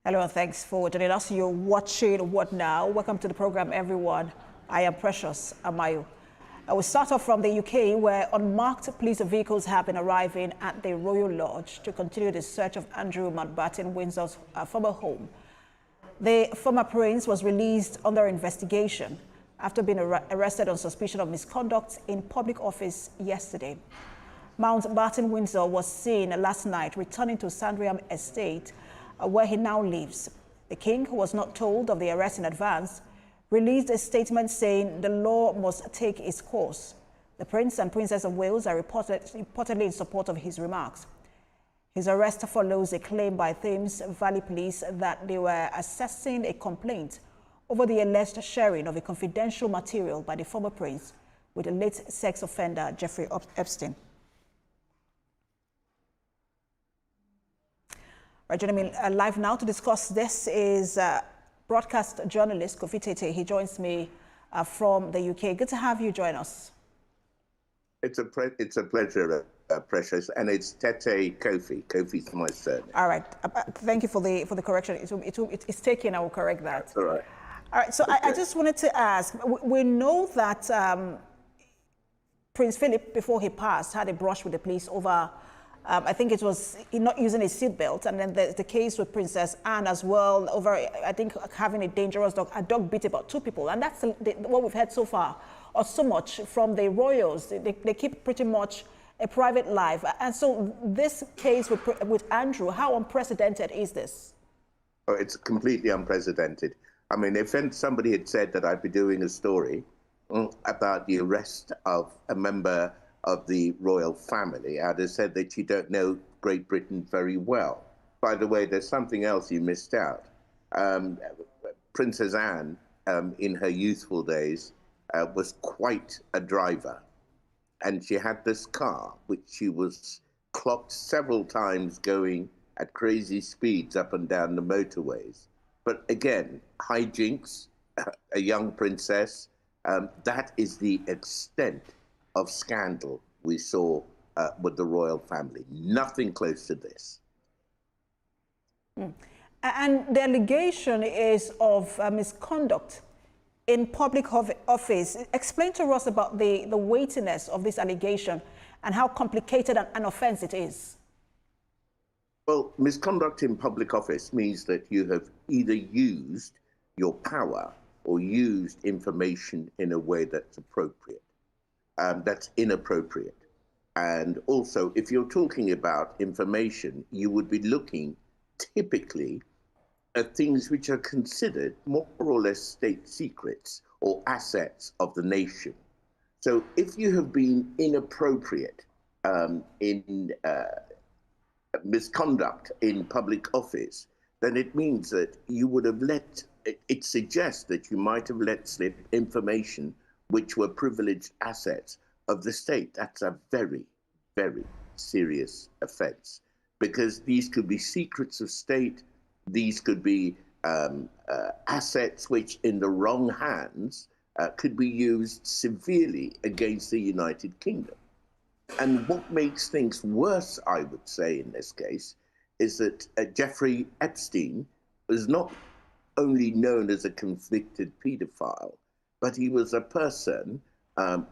Hello and thanks for joining us. You're watching What Now? Welcome to the program, everyone. I am Precious Amayo. We start off from the UK, where unmarked police vehicles have been arriving at the Royal Lodge to continue the search of Andrew Mountbatten-Windsor's former home. The former prince was released under investigation after being arrested on suspicion of misconduct in public office yesterday. Mountbatten-Windsor was seen last night returning to Sandringham Estate, where he now lives. The king, who was not told of the arrest in advance, released a statement saying the law must take its course. The Prince and Princess of Wales are reportedly in support of his remarks. His arrest follows a claim by Thames Valley Police that they were assessing a complaint over the alleged sharing of a confidential material by the former prince with the late sex offender Jeffrey Epstein. Joining me live now to discuss this is broadcast journalist Kofi Tete. He joins me from the UK. Good to have you join us. It's a pleasure, Precious, and it's Tete Kofi. Kofi's my surname. All right. Thank you for the correction. It's taken. I will correct that. That's all right. All right. So okay. I just wanted to ask. We know that Prince Philip, before he passed, had a brush with the police over. I think it was not using a seatbelt, and then the case with Princess Anne as well over, I think, having a dangerous dog. A dog bit about 2 people, and that's what we've heard so far, or so much from the royals. They keep pretty much a private life, and so this case with Andrew, how unprecedented is this? Oh, it's completely unprecedented. I mean, if somebody had said that I'd be doing a story about the arrest of a member of the royal family, I'd have said that you don't know Great Britain very well. By the way, there's something else you missed out. Princess Anne, in her youthful days, was quite a driver. And she had this car, which she was clocked several times going at crazy speeds up and down the motorways. But again, hijinks, a young princess, that is the extent of scandal we saw with the royal family. Nothing close to this. And the allegation is of misconduct in public office. Explain to us about the weightiness of this allegation and how complicated an offense it is. Well, misconduct in public office means that you have either used your power or used information in a way that's appropriate. That's inappropriate. And also, if you're talking about information, you would be looking typically at things which are considered more or less state secrets or assets of the nation. So if you have been inappropriate in misconduct in public office, then it means that you would have it suggests that you might have let slip information which were privileged assets of the state. That's a very, very serious offense, because these could be secrets of state. These could be assets which, in the wrong hands, could be used severely against the United Kingdom. And what makes things worse, I would say, in this case, is that Jeffrey Epstein was not only known as a convicted paedophile, but he was a person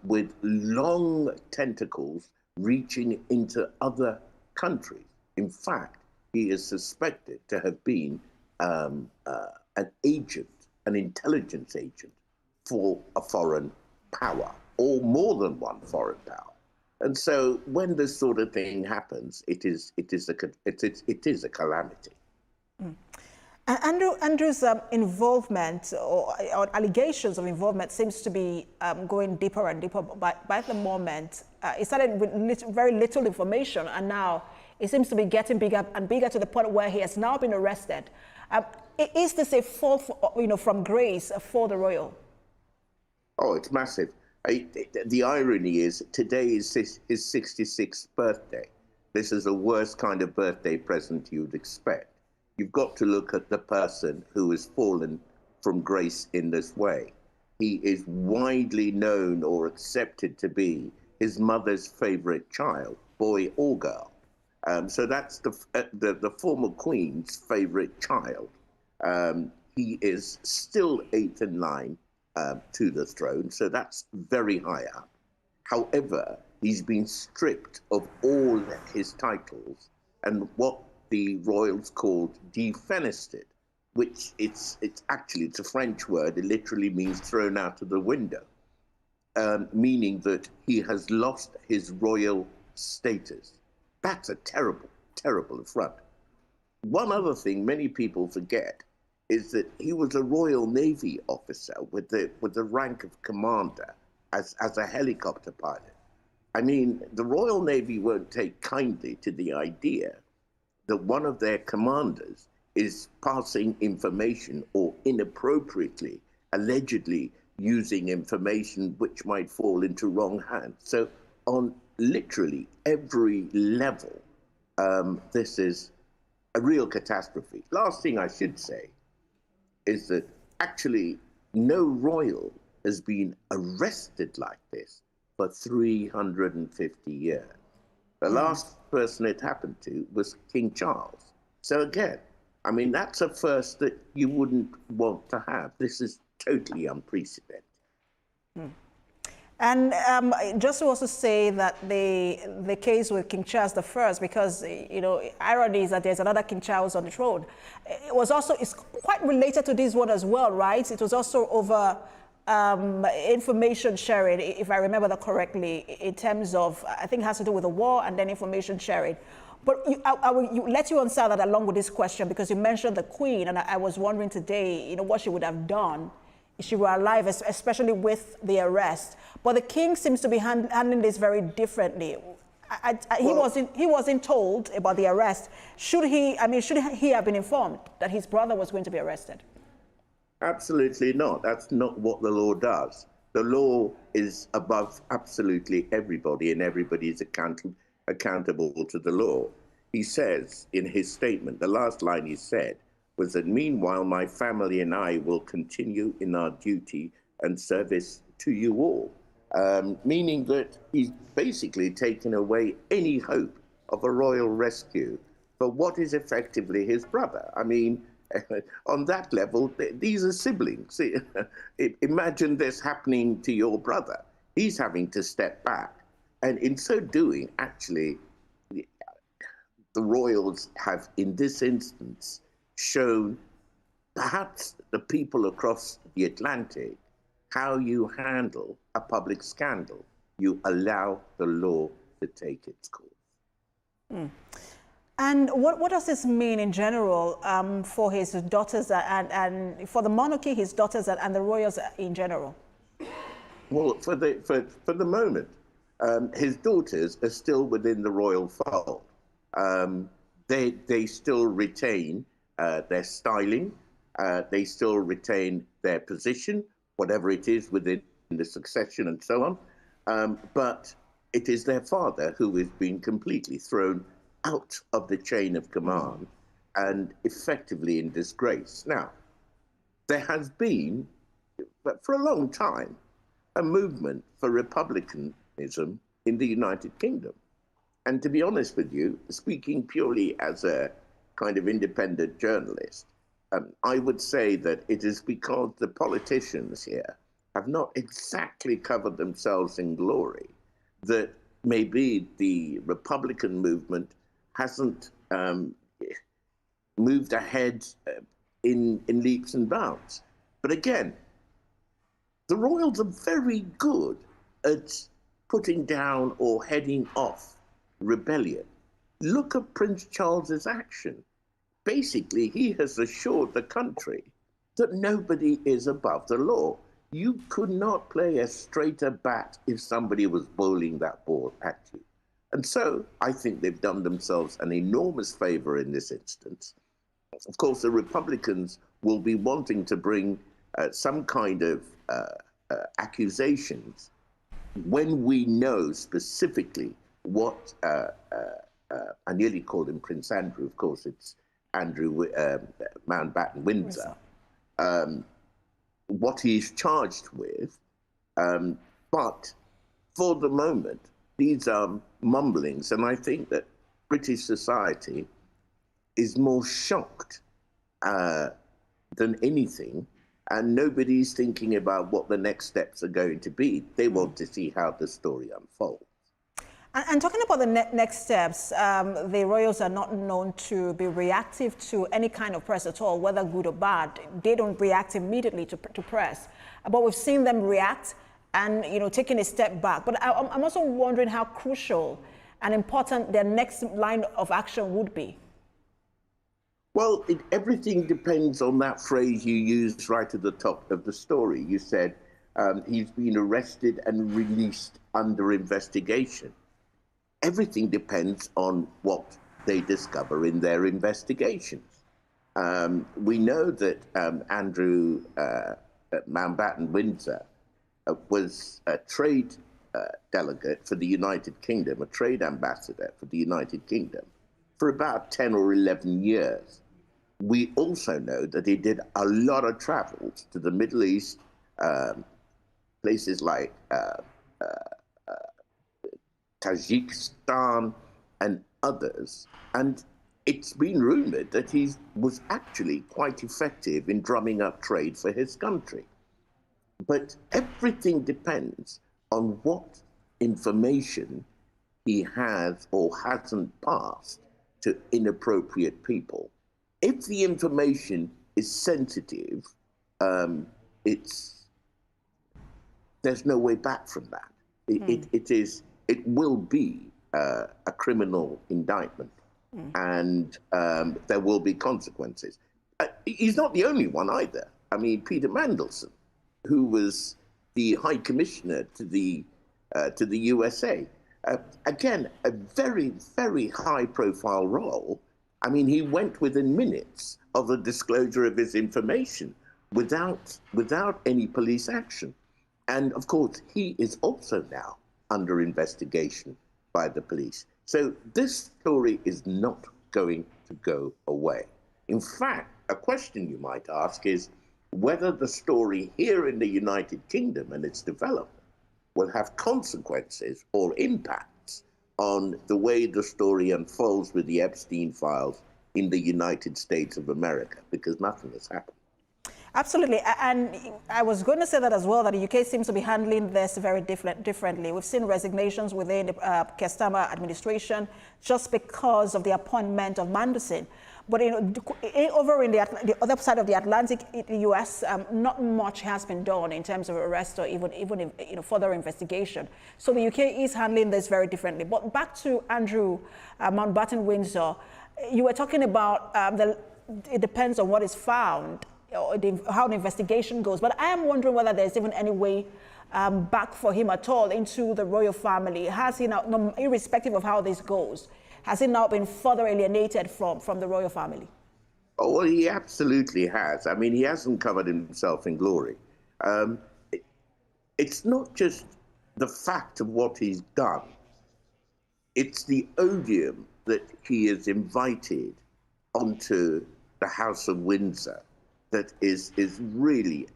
with long tentacles reaching into other countries. In fact, he is suspected to have been an agent, an intelligence agent for a foreign power, or more than one foreign power. And so when this sort of thing happens, it is a calamity. Mm. Andrew's involvement or allegations of involvement seems to be going deeper and deeper. By the moment, it started with very little information, and now it seems to be getting bigger and bigger to the point where he has now been arrested. Is this a fall, from grace for the royal? Oh, it's massive. The irony is today is his 66th birthday. This is the worst kind of birthday present you'd expect. You've got to look at the person who has fallen from grace in this way. He is widely known or accepted to be his mother's favorite child, boy or girl. So that's the former Queen's favorite child. He is still eighth in line to the throne, so that's very high up. However, he's been stripped of all his titles and what the royals called defenested, which it's a French word. It literally means thrown out of the window, meaning that he has lost his royal status. That's a terrible, terrible affront. One other thing many people forget is that he was a Royal Navy officer with the rank of commander as a helicopter pilot. I mean, the Royal Navy won't take kindly to the idea that one of their commanders is passing information or inappropriately, allegedly using information which might fall into wrong hands. So on literally every level, this is a real catastrophe. Last thing I should say is that actually no royal has been arrested like this for 350 years. The last person it happened to was King Charles. So again, I mean, that's a first that you wouldn't want to have. This is totally unprecedented. And just to also say that the case with King Charles I, because, you know, irony is that there's another King Charles on the throne. It's quite related to this one as well, right? It was also over information sharing, if I remember that correctly, in terms of, I think it has to do with the war and then information sharing. But I will let you answer that along with this question, because you mentioned the Queen, and I was wondering today, you know, what she would have done if she were alive, especially with the arrest. But the King seems to be handling this very differently. He wasn't told about the arrest. Should he have been informed that his brother was going to be arrested? Absolutely not. That's not what the law does. The law is above absolutely everybody, and everybody is accountable to the law. He says in his statement, the last line he said was that, meanwhile, my family and I will continue in our duty and service to you all, meaning that he's basically taken away any hope of a royal rescue for what is effectively his brother. I mean, on that level, these are siblings. Imagine this happening to your brother. He's having to step back. And in so doing, actually, the royals have, in this instance, shown perhaps the people across the Atlantic how you handle a public scandal. You allow the law to take its course. And what does this mean in general for his daughters and for the monarchy, his daughters and the royals in general? Well, for the moment, his daughters are still within the royal fold. They still retain their styling. They still retain their position, whatever it is within the succession and so on. But it is their father who has been completely thrown out of the chain of command and effectively in disgrace. Now, there has been, for a long time, a movement for republicanism in the United Kingdom. And to be honest with you, speaking purely as a kind of independent journalist, I would say that it is because the politicians here have not exactly covered themselves in glory that maybe the Republican movement hasn't moved ahead in leaps and bounds. But again, the royals are very good at putting down or heading off rebellion. Look at Prince Charles's action. Basically, he has assured the country that nobody is above the law. You could not play a straighter bat if somebody was bowling that ball at you. And so I think they've done themselves an enormous favor in this instance. Of course, the Republicans will be wanting to bring some kind of accusations when we know specifically what, I nearly called him Prince Andrew, of course it's Andrew Mountbatten-Windsor, what he's charged with. But for the moment, these are mumblings, and I think that British society is more shocked than anything, and nobody's thinking about what the next steps are going to be. They want to see how the story unfolds. And talking about the next steps, the royals are not known to be reactive to any kind of press at all, whether good or bad. They don't react immediately to press. But we've seen them react and, taking a step back. But I'm also wondering how crucial and important their next line of action would be. Well, everything depends on that phrase you used right at the top of the story. You said he's been arrested and released under investigation. Everything depends on what they discover in their investigations. We know that Andrew at Mountbatten-Windsor was a trade delegate for the United Kingdom, a trade ambassador for the United Kingdom, for about 10 or 11 years. We also know that he did a lot of travels to the Middle East, places like Tajikistan and others. And it's been rumored that he was actually quite effective in drumming up trade for his country. But everything depends on what information he has or hasn't passed to inappropriate people. If the information is sensitive, there's no way back from that. It will be a criminal indictment, and there will be consequences. He's not the only one either. I mean, Peter Mandelson, who was the High Commissioner to the USA, again, a very, very high-profile role. I mean, he went within minutes of the disclosure of his information without any police action. And of course, he is also now under investigation by the police. So this story is not going to go away. In fact, a question you might ask is whether the story here in the United Kingdom and its development will have consequences or impacts on the way the story unfolds with the Epstein files in the United States of America, because nothing has happened. Absolutely, and I was going to say that as well, that the UK seems to be handling this very differently. We've seen resignations within the Starmer administration just because of the appointment of Mandelson. But over in the other side of the Atlantic, in the US, not much has been done in terms of arrest or even further investigation. So the UK is handling this very differently. But back to Andrew Mountbatten-Windsor, you were talking about it depends on what is found, or how the investigation goes. But I am wondering whether there's even any way back for him at all into the royal family. Has he now, irrespective of how this goes, has he now been further alienated from the royal family? Oh, well, he absolutely has. I mean, he hasn't covered himself in glory. It's not just the fact of what he's done. It's the odium that he is invited onto the House of Windsor that is really,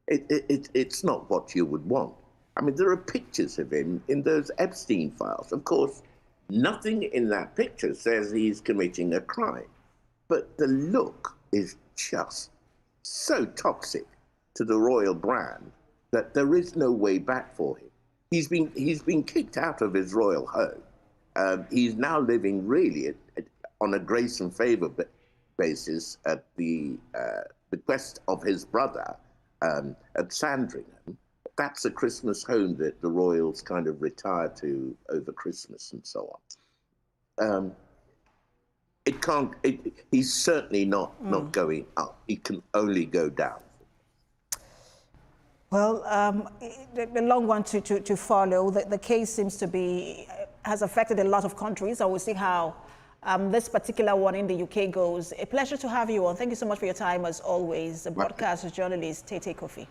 it's not what you would want. I mean, there are pictures of him in those Epstein files. Of course, nothing in that picture says he's committing a crime, but the look is just so toxic to the royal brand that there is no way back for him. He's been kicked out of his royal home. He's now living really on a grace and favor basis at the bequest of his brother at Sandringham. That's a Christmas home that the royals kind of retire to over Christmas and so on. He's certainly not going up. He can only go down. Well, the long one to follow. The case seems to be, has affected a lot of countries. I will see how this particular one in the UK goes. A pleasure to have you on. Thank you so much for your time, as always. The broadcast journalist, Tete Kofi.